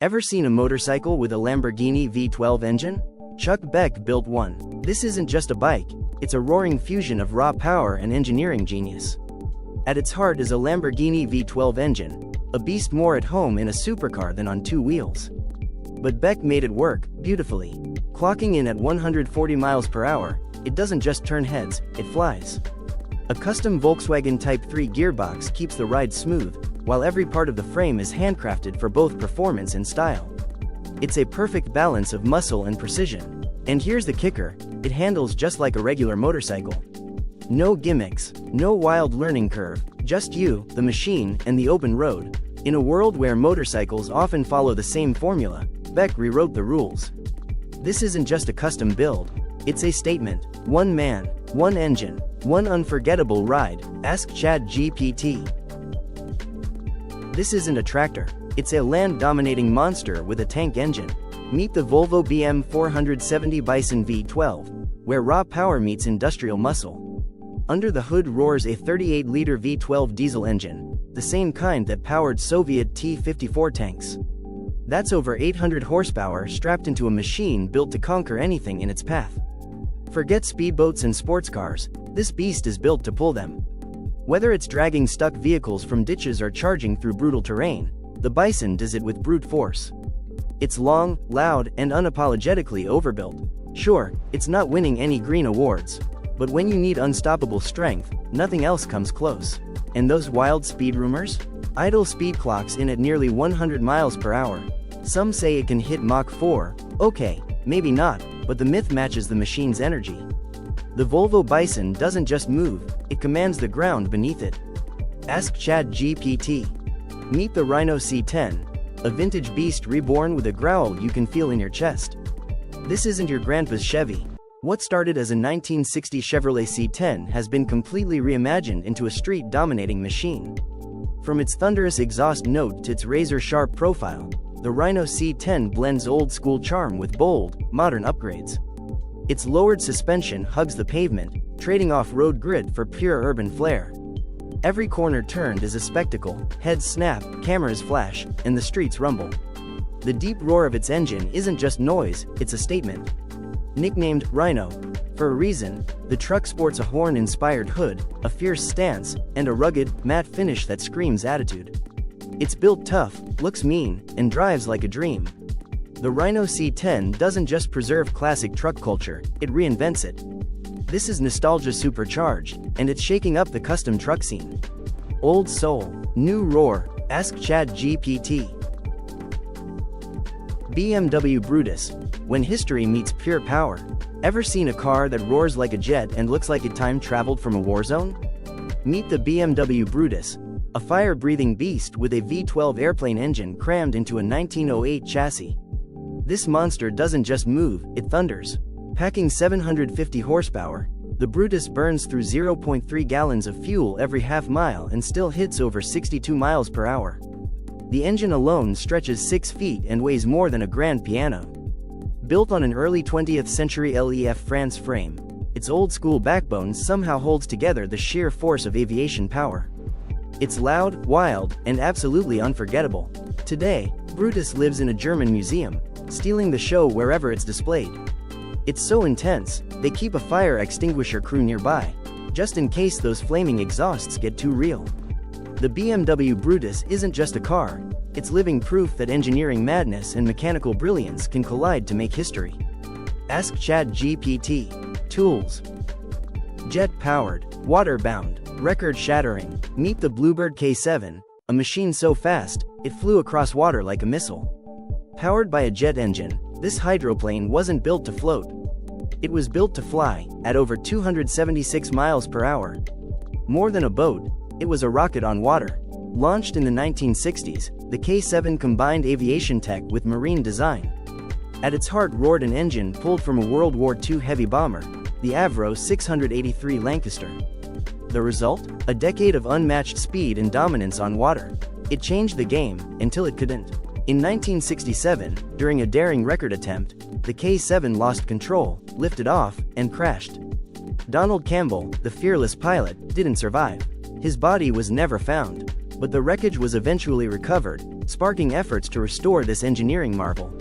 Ever seen a motorcycle with a Lamborghini V12 engine? Chuck Beck built one. This isn't just a bike, it's a roaring fusion of raw power and engineering genius. At its heart is a Lamborghini V12 engine, a beast more at home in a supercar than on two wheels. But Beck made it work, beautifully. Clocking in at 140 miles per hour, it doesn't just turn heads, it flies. A custom Volkswagen Type 3 gearbox keeps the ride smooth, while every part of the frame is handcrafted for both performance and style. It's a perfect balance of muscle and precision. And here's the kicker, it handles just like a regular motorcycle. No gimmicks, no wild learning curve, just you, the machine, and the open road. In a world where motorcycles often follow the same formula, Beck rewrote the rules. This isn't just a custom build, it's a statement. One man, one engine, one unforgettable ride. Ask ChatGPT. This isn't a tractor, it's a land-dominating monster with a tank engine. Meet the Volvo BM470 Bison V12, where raw power meets industrial muscle. Under the hood roars a 38-liter V12 diesel engine, the same kind that powered Soviet T-54 tanks. That's over 800 horsepower strapped into a machine built to conquer anything in its path. Forget speedboats and sports cars, this beast is built to pull them. Whether it's dragging stuck vehicles from ditches or charging through brutal terrain, the Bison does it with brute force. It's long, loud, and unapologetically overbuilt. Sure, it's not winning any green awards, but when you need unstoppable strength, nothing else comes close. And those wild speed rumors? Idle speed clocks in at nearly 100 miles per hour. Some say it can hit Mach 4, okay, maybe not, but the myth matches the machine's energy. The Volvo Bison doesn't just move, it commands the ground beneath it. Ask ChatGPT. Meet the Rhino C10, a vintage beast reborn with a growl you can feel in your chest. This isn't your grandpa's Chevy. What started as a 1960 Chevrolet C10 has been completely reimagined into a street-dominating machine. From its thunderous exhaust note to its razor-sharp profile, the Rhino C10 blends old-school charm with bold, modern upgrades. Its lowered suspension hugs the pavement, trading off road grit for pure urban flair. Every corner turned is a spectacle, heads snap, cameras flash, and the streets rumble. The deep roar of its engine isn't just noise, it's a statement. Nicknamed Rhino, for a reason, the truck sports a horn-inspired hood, a fierce stance, and a rugged, matte finish that screams attitude. It's built tough, looks mean, and drives like a dream. The Rhino C10 doesn't just preserve classic truck culture, it reinvents it. This is nostalgia supercharged, and it's shaking up the custom truck scene. Old soul, new roar, ask ChatGPT. BMW Brutus, when history meets pure power. Ever seen a car that roars like a jet and looks like it time-traveled from a war zone? Meet the BMW Brutus, a fire-breathing beast with a V12 airplane engine crammed into a 1908 chassis. This monster doesn't just move, it thunders. Packing 750 horsepower, the Brutus burns through 0.3 gallons of fuel every half mile and still hits over 62 miles per hour. The engine alone stretches 6 feet and weighs more than a grand piano. Built on an early 20th century LEF France frame, its old-school backbone somehow holds together the sheer force of aviation power. It's loud, wild, and absolutely unforgettable. Today, Brutus lives in a German museum, stealing the show wherever it's displayed. It's so intense, they keep a fire extinguisher crew nearby, just in case those flaming exhausts get too real. The BMW Brutus isn't just a car, it's living proof that engineering madness and mechanical brilliance can collide to make history. Ask ChatGPT. Tools. Jet-powered, water-bound, record-shattering. Meet the Bluebird K7, a machine so fast, it flew across water like a missile. Powered by a jet engine, this hydroplane wasn't built to float. It was built to fly, at over 276 miles per hour. More than a boat, it was a rocket on water. Launched in the 1960s, the K7 combined aviation tech with marine design. At its heart roared an engine pulled from a World War II heavy bomber, the Avro 683 Lancaster. The result? A decade of unmatched speed and dominance on water. It changed the game, until it couldn't. In 1967, during a daring record attempt, the K7 lost control, lifted off, and crashed. Donald Campbell, the fearless pilot, didn't survive. His body was never found. but the wreckage was eventually recovered, sparking efforts to restore this engineering marvel.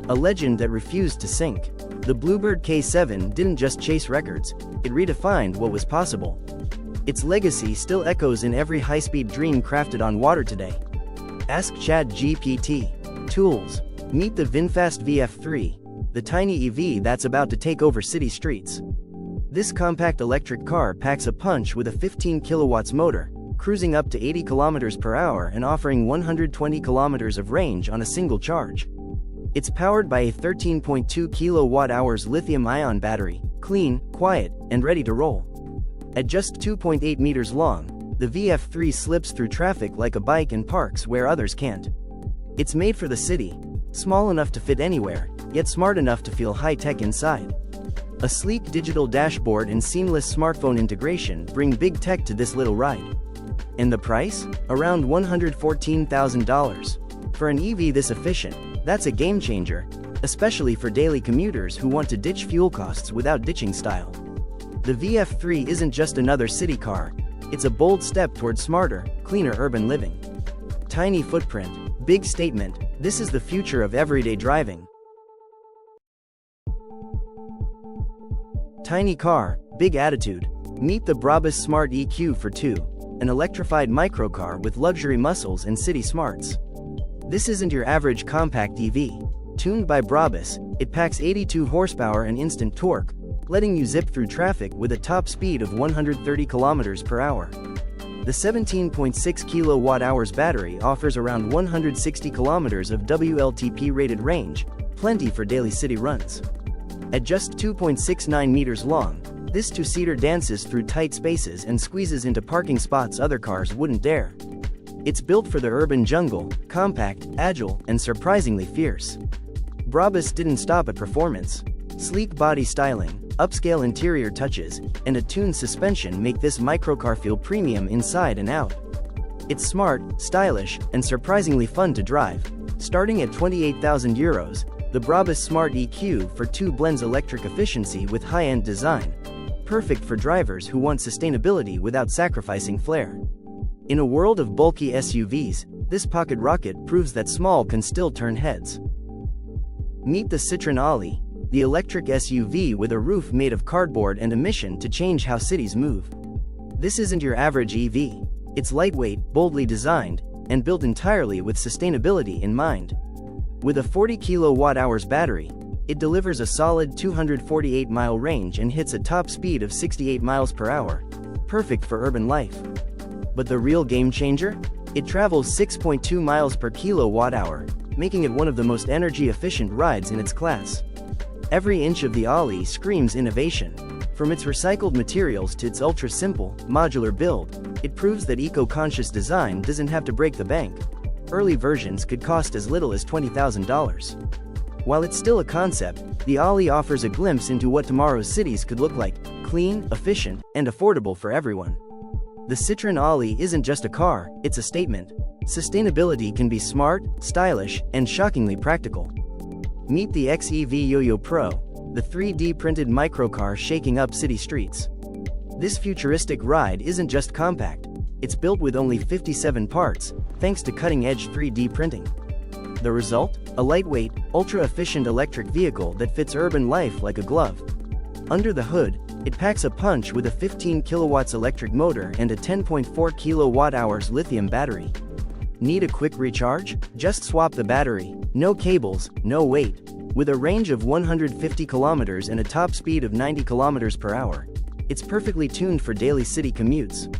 A legend that refused to sink. The Bluebird K7 didn't just chase records, it redefined what was possible. Its legacy still echoes in every high-speed dream crafted on water today. Ask ChatGPT. Tools. Meet the VinFast VF3, the tiny EV that's about to take over city streets. This compact electric car packs a punch with a 15 kilowatts motor, cruising up to 80 kilometers per hour and offering 120 kilometers of range on a single charge. It's powered by a 13.2 kilowatt-hours lithium-ion battery, clean, quiet, and ready to roll. At just 2.8 meters long, the VF3 slips through traffic like a bike and parks where others can't. It's made for the city, small enough to fit anywhere, yet smart enough to feel high-tech inside. A sleek digital dashboard and seamless smartphone integration bring big tech to this little ride. And the price? Around $114,000. For an EV this efficient, that's a game changer, especially for daily commuters who want to ditch fuel costs without ditching style. The VF3 isn't just another city car, it's a bold step toward smarter, cleaner urban living. Tiny footprint, big statement, this is the future of everyday driving. Tiny car, big attitude. Meet the Brabus Smart EQ for 2, an electrified microcar with luxury muscles and city smarts. This isn't your average compact EV. Tuned by Brabus, it packs 82 horsepower and instant torque, letting you zip through traffic with a top speed of 130 kilometers per hour. The 17.6 kilowatt-hours battery offers around 160 kilometers of WLTP-rated range, plenty for daily city runs. At just 2.69 meters long, this two-seater dances through tight spaces and squeezes into parking spots other cars wouldn't dare. It's built for the urban jungle, compact, agile, and surprisingly fierce. Brabus didn't stop at performance. Sleek body styling, upscale interior touches, and a tuned suspension make this microcar feel premium inside and out. It's smart, stylish, and surprisingly fun to drive. Starting at €28,000, the Brabus Smart EQ for 2 blends electric efficiency with high-end design, perfect for drivers who want sustainability without sacrificing flair. In a world of bulky SUVs, this pocket rocket proves that small can still turn heads. Meet the Citroën Ali, the electric SUV with a roof made of cardboard and a mission to change how cities move. This isn't your average EV. It's lightweight, boldly designed, and built entirely with sustainability in mind. With a 40 kilowatt-hours battery, it delivers a solid 248-mile range and hits a top speed of 68 miles per hour, perfect for urban life. But the real game changer? It travels 6.2 miles per kilowatt-hour, making it one of the most energy-efficient rides in its class. Every inch of the Ali screams innovation. From its recycled materials to its ultra-simple, modular build, it proves that eco-conscious design doesn't have to break the bank. Early versions could cost as little as $20,000. While it's still a concept, the Ali offers a glimpse into what tomorrow's cities could look like: clean, efficient, and affordable for everyone. The Citroën Ali isn't just a car, it's a statement. Sustainability can be smart, stylish, and shockingly practical. Meet the XEV Yo-Yo Pro, the 3D printed microcar shaking up city streets. This futuristic ride isn't just compact, it's built with only 57 parts, thanks to cutting-edge 3D printing. The result? A lightweight, ultra-efficient electric vehicle that fits urban life like a glove. Under the hood, it packs a punch with a 15 kilowatts electric motor and a 10.4 kilowatt-hours lithium battery. Need a quick recharge? Just swap the battery. No cables, no wait. With a range of 150 kilometers and a top speed of 90 kilometers per hour, it's perfectly tuned for daily city commutes.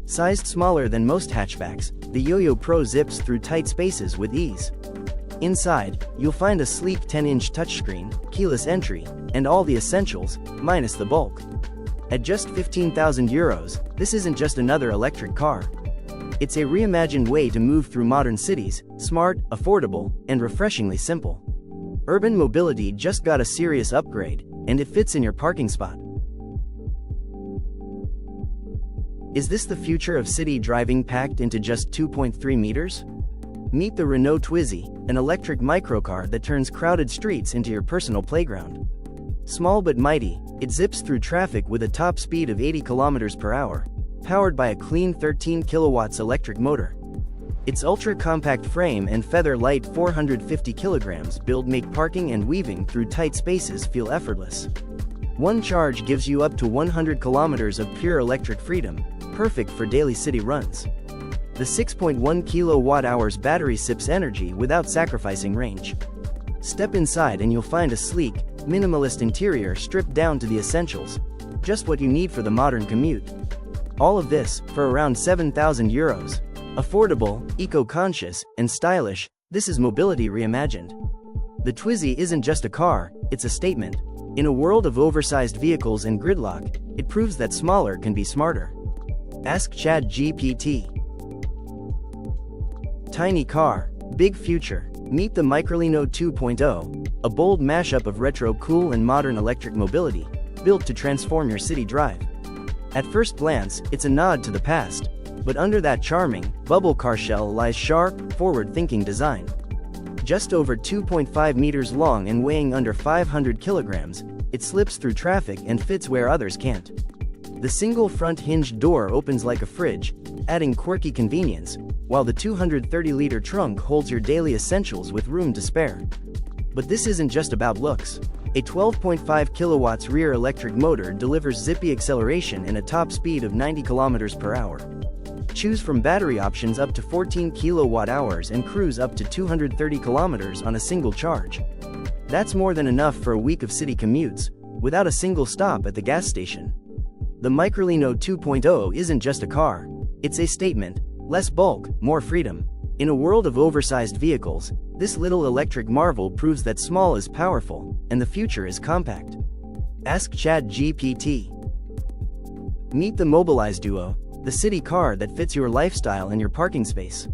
Sized smaller than most hatchbacks, the Yo-Yo Pro zips through tight spaces with ease. Inside, you'll find a sleek 10-inch touchscreen, keyless entry, and all the essentials, minus the bulk. At just €15,000, this isn't just another electric car. It's a reimagined way to move through modern cities, smart, affordable, and refreshingly simple. Urban mobility just got a serious upgrade, and it fits in your parking spot. Is this the future of city driving packed into just 2.3 meters? Meet the Renault Twizy, an electric microcar that turns crowded streets into your personal playground. Small but mighty, it zips through traffic with a top speed of 80 kilometers per hour, powered by a clean 13 kilowatts electric motor. Its ultra-compact frame and feather-light 450 kilograms build make parking and weaving through tight spaces feel effortless. One charge gives you up to 100 kilometers of pure electric freedom, perfect for daily city runs. The 6.1 kilowatt-hours battery sips energy without sacrificing range. Step inside and you'll find a sleek, minimalist interior stripped down to the essentials, just what you need for the modern commute. All of this, for around €7,000. Affordable, eco-conscious, and stylish, this is mobility reimagined. The Twizy isn't just a car, it's a statement. In a world of oversized vehicles and gridlock, it proves that smaller can be smarter. Ask ChatGPT. Tiny car, big future. Meet the Microlino 2.0, a bold mashup of retro cool and modern electric mobility, built to transform your city drive. At first glance, it's a nod to the past, but under that charming, bubble car shell lies sharp, forward-thinking design. Just over 2.5 meters long and weighing under 500 kilograms, it slips through traffic and fits where others can't. The single front hinged door opens like a fridge, adding quirky convenience, while the 230-liter trunk holds your daily essentials with room to spare. But this isn't just about looks. A 12.5 kilowatts rear electric motor delivers zippy acceleration and a top speed of 90 kilometers per hour. Choose from battery options up to 14 kilowatt-hours and cruise up to 230 kilometers on a single charge. That's more than enough for a week of city commutes, without a single stop at the gas station. The Microlino 2.0 isn't just a car, it's a statement: less bulk, more freedom. In a world of oversized vehicles, this little electric marvel proves that small is powerful, and the future is compact. Ask ChatGPT. Meet the Mobilize Duo, the city car that fits your lifestyle and your parking space.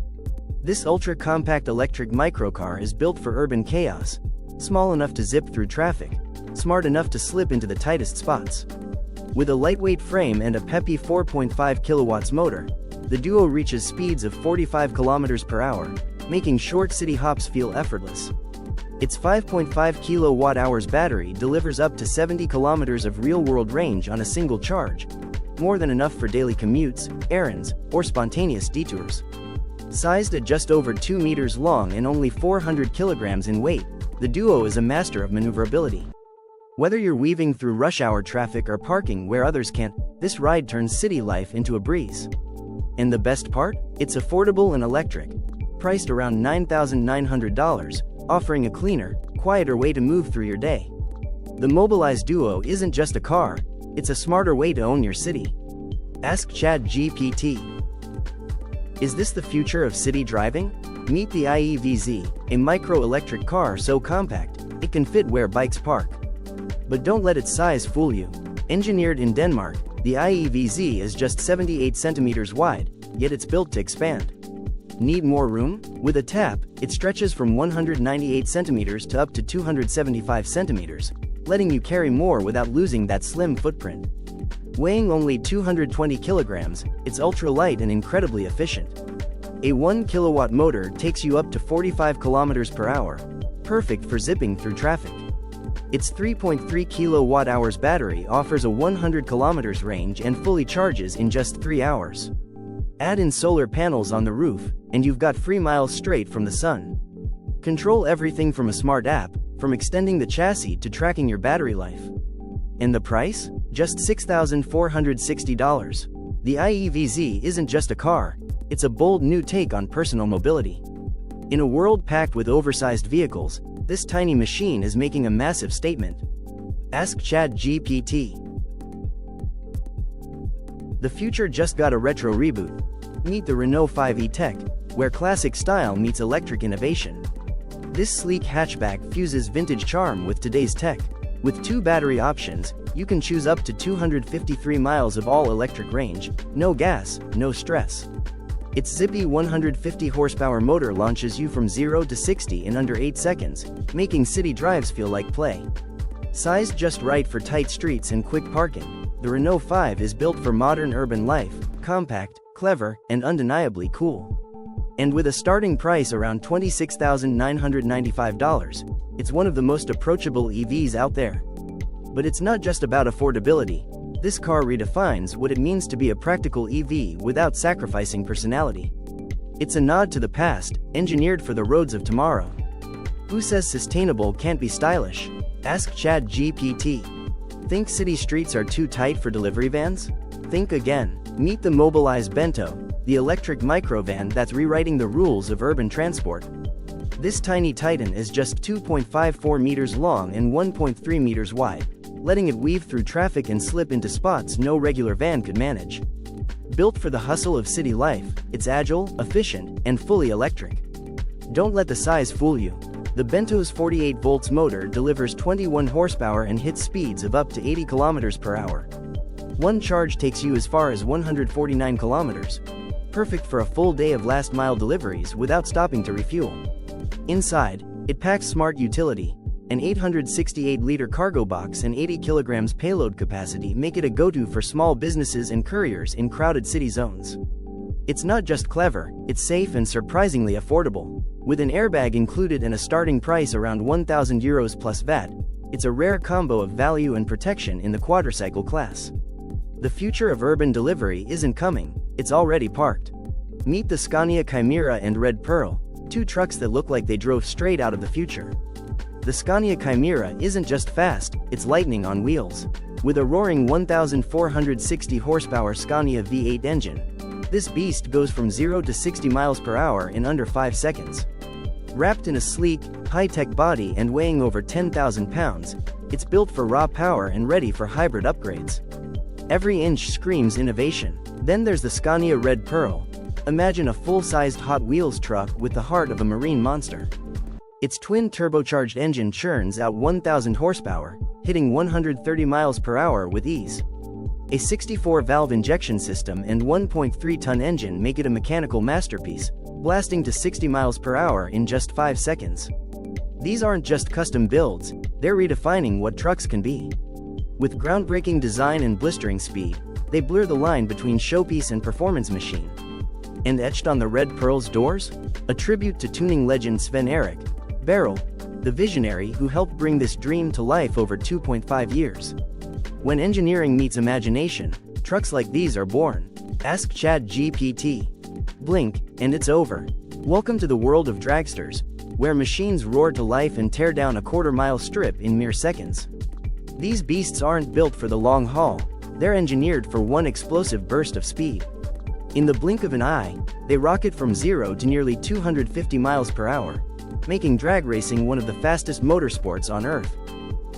This ultra-compact electric microcar is built for urban chaos, small enough to zip through traffic, smart enough to slip into the tightest spots. With a lightweight frame and a peppy 4.5 kilowatts motor, the Duo reaches speeds of 45 kilometers per hour, making short city hops feel effortless. Its 5.5 kilowatt-hours battery delivers up to 70 kilometers of real-world range on a single charge, more than enough for daily commutes, errands, or spontaneous detours. Sized at just over 2 meters long and only 400 kilograms in weight, the Duo is a master of maneuverability. Whether you're weaving through rush hour traffic or parking where others can't, this ride turns city life into a breeze. And the best part? It's affordable and electric. Priced around $9,900, offering a cleaner, quieter way to move through your day. The Mobilize Duo isn't just a car, it's a smarter way to own your city. Ask ChatGPT. Is this the future of city driving? Meet the IEVZ, a micro-electric car so compact, it can fit where bikes park. But don't let its size fool you. Engineered in Denmark, the IEVZ is just 78 centimeters wide, yet it's built to expand. Need more room? With a tap, it stretches from 198 centimeters to up to 275 centimeters, letting you carry more without losing that slim footprint. Weighing only 220 kilograms, it's ultra-light and incredibly efficient. A 1 kilowatt motor takes you up to 45 kilometers per hour, perfect for zipping through traffic. Its 3.3 kilowatt-hours battery offers a 100 kilometers range and fully charges in just 3 hours. Add in solar panels on the roof, and you've got free miles straight from the sun. Control everything from a smart app, from extending the chassis to tracking your battery life. And the price? Just $6,460. The IEVZ isn't just a car, it's a bold new take on personal mobility. In a world packed with oversized vehicles, this tiny machine is making a massive statement. Ask ChatGPT. The future just got a retro reboot. Meet the Renault 5 E-Tech, where classic style meets electric innovation. This sleek hatchback fuses vintage charm with today's tech. With 2 battery options, you can choose up to 253 miles of all-electric range, no gas, no stress. Its zippy 150 horsepower motor launches you from 0 to 60 in under 8 seconds, making city drives feel like play. Sized just right for tight streets and quick parking, the Renault 5 is built for modern urban life, compact, clever, and undeniably cool. And with a starting price around $26,995, it's one of the most approachable EVs out there. But it's not just about affordability. This car redefines what it means to be a practical EV without sacrificing personality. It's a nod to the past, engineered for the roads of tomorrow. Who says sustainable can't be stylish? Ask ChatGPT. Think city streets are too tight for delivery vans? Think again. Meet the Mobilize Bento, the electric microvan that's rewriting the rules of urban transport. This tiny titan is just 2.54 meters long and 1.3 meters wide, letting it weave through traffic and slip into spots no regular van could manage. Built for the hustle of city life, it's agile, efficient, and fully electric. Don't let the size fool you. The Bento's 48 volts motor delivers 21 horsepower and hits speeds of up to 80 kilometers per hour. One charge takes you as far as 149 kilometers. Perfect for a full day of last-mile deliveries without stopping to refuel. Inside, it packs smart utility. An 868-liter cargo box and 80 kilograms payload capacity make it a go-to for small businesses and couriers in crowded city zones. It's not just clever, it's safe and surprisingly affordable. With an airbag included and a starting price around €1,000 plus VAT, it's a rare combo of value and protection in the quadricycle class. The future of urban delivery isn't coming, it's already parked. Meet the Scania Chimera and Red Pearl, two trucks that look like they drove straight out of the future. The Scania Chimera isn't just fast, it's lightning on wheels. With a roaring 1,460 horsepower Scania V8 engine, this beast goes from 0 to 60 miles per hour in under 5 seconds. Wrapped in a sleek, high-tech body and weighing over 10,000 pounds, it's built for raw power and ready for hybrid upgrades. Every inch screams innovation. Then there's the Scania Red Pearl. Imagine a full-sized Hot Wheels truck with the heart of a marine monster. Its twin turbocharged engine churns out 1,000 horsepower, hitting 130 miles per hour with ease. A 64-valve injection system and 1.3-ton engine make it a mechanical masterpiece, blasting to 60 miles per hour in just 5 seconds. These aren't just custom builds, they're redefining what trucks can be. With groundbreaking design and blistering speed, they blur the line between showpiece and performance machine. And etched on the Red Pearl's doors? A tribute to tuning legend Sven-Erik Barrel, the visionary who helped bring this dream to life over 2.5 years. When engineering meets imagination, trucks like these are born. Ask ChatGPT. Blink, and it's over. Welcome to the world of dragsters, where machines roar to life and tear down a quarter-mile strip in mere seconds. These beasts aren't built for the long haul, they're engineered for one explosive burst of speed. In the blink of an eye, they rocket from 0 to nearly 250 miles per hour, making drag racing one of the fastest motorsports on Earth.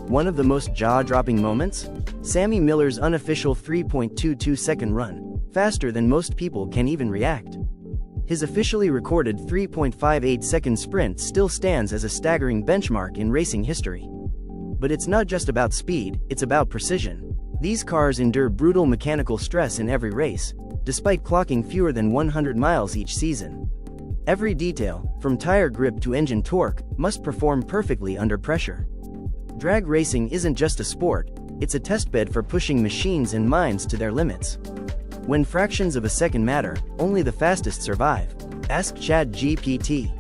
One of the most jaw-dropping moments? Sammy Miller's unofficial 3.22-second run, faster than most people can even react. His officially recorded 3.58-second sprint still stands as a staggering benchmark in racing history. But it's not just about speed, it's about precision. These cars endure brutal mechanical stress in every race, despite clocking fewer than 100 miles each season. Every detail, from tire grip to engine torque, must perform perfectly under pressure. Drag racing isn't just a sport, it's a testbed for pushing machines and minds to their limits. When fractions of a second matter, only the fastest survive. Ask ChatGPT.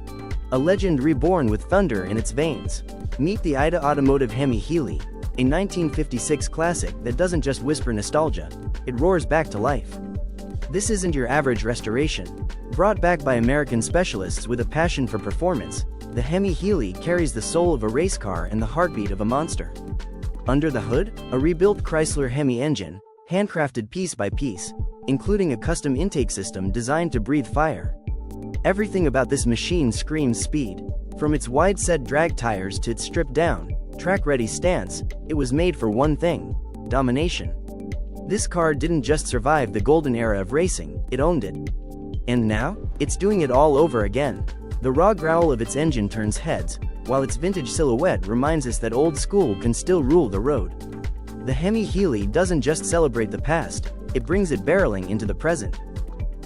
A legend reborn with thunder in its veins. Meet the Ida Automotive Hemi Healy, a 1956 classic that doesn't just whisper nostalgia, it roars back to life. This isn't your average restoration. Brought back by American specialists with a passion for performance, the Hemi Healy carries the soul of a race car and the heartbeat of a monster. Under the hood, a rebuilt Chrysler Hemi engine, handcrafted piece by piece, including a custom intake system designed to breathe fire. Everything about this machine screams speed. From its wide-set drag tires to its stripped-down, track-ready stance, it was made for one thing: domination. This car didn't just survive the golden era of racing, it owned it. And now, it's doing it all over again. The raw growl of its engine turns heads, while its vintage silhouette reminds us that old school can still rule the road. The Hemi Healy doesn't just celebrate the past, it brings it barreling into the present.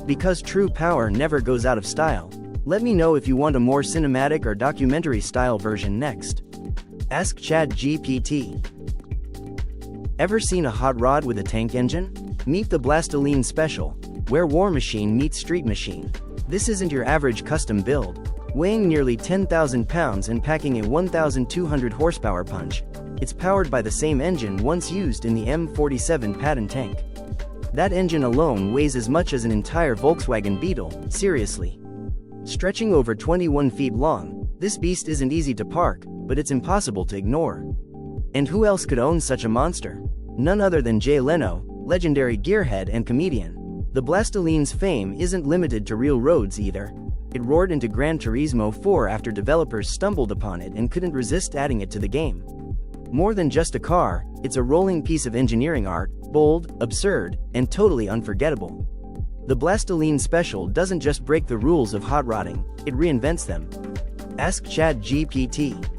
Because true power never goes out of style. Let me know if you want a more cinematic or documentary-style version next. Ask ChatGPT. Ever seen a hot rod with a tank engine? Meet the Blastoline Special, where war machine meets street machine. This isn't your average custom build. Weighing nearly 10,000 pounds and packing a 1,200 horsepower punch, it's powered by the same engine once used in the M47 Patton tank. That engine alone weighs as much as an entire Volkswagen Beetle, seriously. Stretching over 21 feet long, this beast isn't easy to park, but it's impossible to ignore. And who else could own such a monster? None other than Jay Leno, legendary gearhead and comedian. The Blastoline's fame isn't limited to real roads either. It roared into Gran Turismo 4 after developers stumbled upon it and couldn't resist adding it to the game. More than just a car, it's a rolling piece of engineering art, bold, absurd, and totally unforgettable. The Blastoline Special doesn't just break the rules of hot rodding, it reinvents them. Ask ChatGPT.